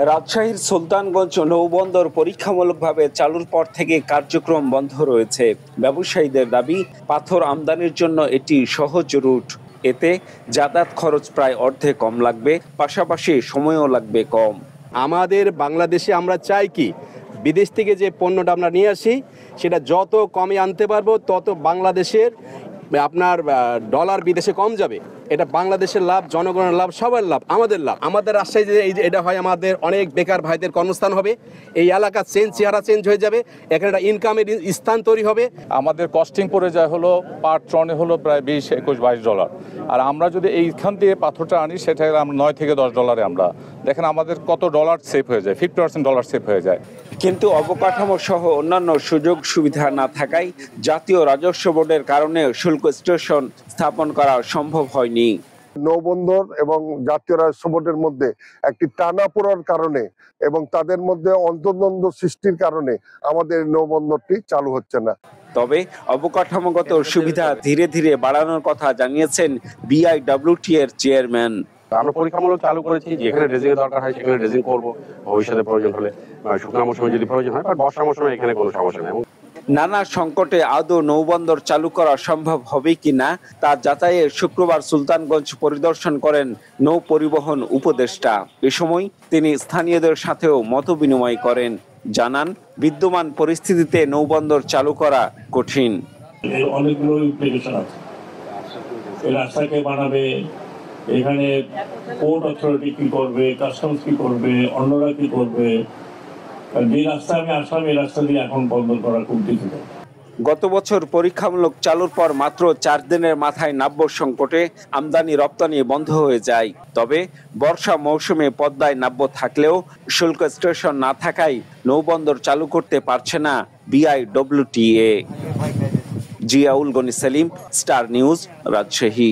রাজশাহীর সুলতানগঞ্জ নৌবন্দর পরীক্ষামূলকভাবে চালুর পর থেকে কার্যক্রম বন্ধ রয়েছে। ব্যবসায়ীদের দাবি, পাথর আমদানির জন্য এটি সহজ রুট। এতে যাতায়াত খরচ প্রায় অর্ধেক কম লাগবে, পাশাপাশি সময়ও লাগবে কম। আমাদের বাংলাদেশে আমরা চাই কি, বিদেশ থেকে যে পণ্যটা আমরা নিয়ে আসি সেটা যত কমে আনতে পারবো তত বাংলাদেশের আপনার ডলার বিদেশে কম যাবে। এটা বাংলাদেশের লাভ, জনগণের লাভ, সবার লাভ, আমাদের লাভ। আমাদের রাজশাহী যে এটা হয়, আমাদের অনেক বেকার ভাইদের কর্মস্থান হবে, এই এলাকা চেহারা চেঞ্জ হয়ে যাবে, এখানে একটা ইনকামের স্থান তৈরি হবে। আমাদের কস্টিং পড়ে যায় হলো পার টনে হলো প্রায় 20, 21, 22 ডলার। আর আমরা যদি এইখান দিয়ে পাথরটা আনি সেটা আমরা 9 থেকে 10 ডলারে আমরা দেখেন আমাদের কত ডলার সেভ হয়ে যায়, 50% ডলার সেভ হয়ে যায়। কিন্তু অবকাঠামো সহ অন্যান্য সুযোগ সুবিধা না থাকায় জাতীয় রাজস্ব বোর্ডের কারণে শুল্ক স্টেশন স্থাপন করা সম্ভব হয়নি। নৌবন্দর এবং জাতীয় রাজস্ব বোর্ডের মধ্যে একটি টানাপোড়ার কারণে এবং তাদের মধ্যে অন্তর্দ্বন্দ্ব সৃষ্টির কারণে আমাদের নৌবন্দরটি চালু হচ্ছে না। তবে অবকাঠামোগত সুবিধা ধীরে ধীরে বাড়ানোর কথা জানিয়েছেন বিআইডব্লিউটি এর চেয়ারম্যান। আমরা পরীক্ষামূলক চালু করেছি, যেখানে ড্রেজিং এর দরকার হয় সেখানে ড্রেজিং করবো, ভবিষ্যতে প্রয়োজন হলে শুকনো মৌসুমে যদি প্রয়োজন হয়, আর বর্ষা মৌসুমে এখানে কোনো সমস্যা নেই। নানা সংকটে আদৌ নৌবন্দর চালু করা সম্ভব হবে কিনা তা যাচাইয়ে শুক্রবার সুলতানগঞ্জ পরিদর্শন করেন নৌ পরিবহন উপদেষ্টা। এ সময় তিনি স্থানীয়দের সাথেও মতবিনিময় করেন। জানান, বিদ্যমান পরিস্থিতিতে নৌবন্দর চালু করা কঠিন। অনেকগুলো ইমপ্লিকেশন আছে। রাস্তাকে বানাবে, এখানে পোর্ট অথরিটি কি করবে, কাস্টমস কি করবে, অন্যরা কি করবে। যে রাস্তা আমি আসলাম এই রাস্তা দিয়ে এখন বন্ধ করা খুব ডিফিকাল্ট। গত বছর পরীক্ষামূলক চালুর পর মাত্র 4 দিনের মাথায় নাব্য সংকটে আমদানি রপ্তানি বন্ধ হয়ে যায়। তবে বর্ষা মৌসুমে পদ্মায় নাব্য থাকলেও শুল্ক স্টেশন না থাকায় নৌবন্দর চালু করতে পারছে না BIWTA. Ziaul Gani Selim, Star News, Rajshahi.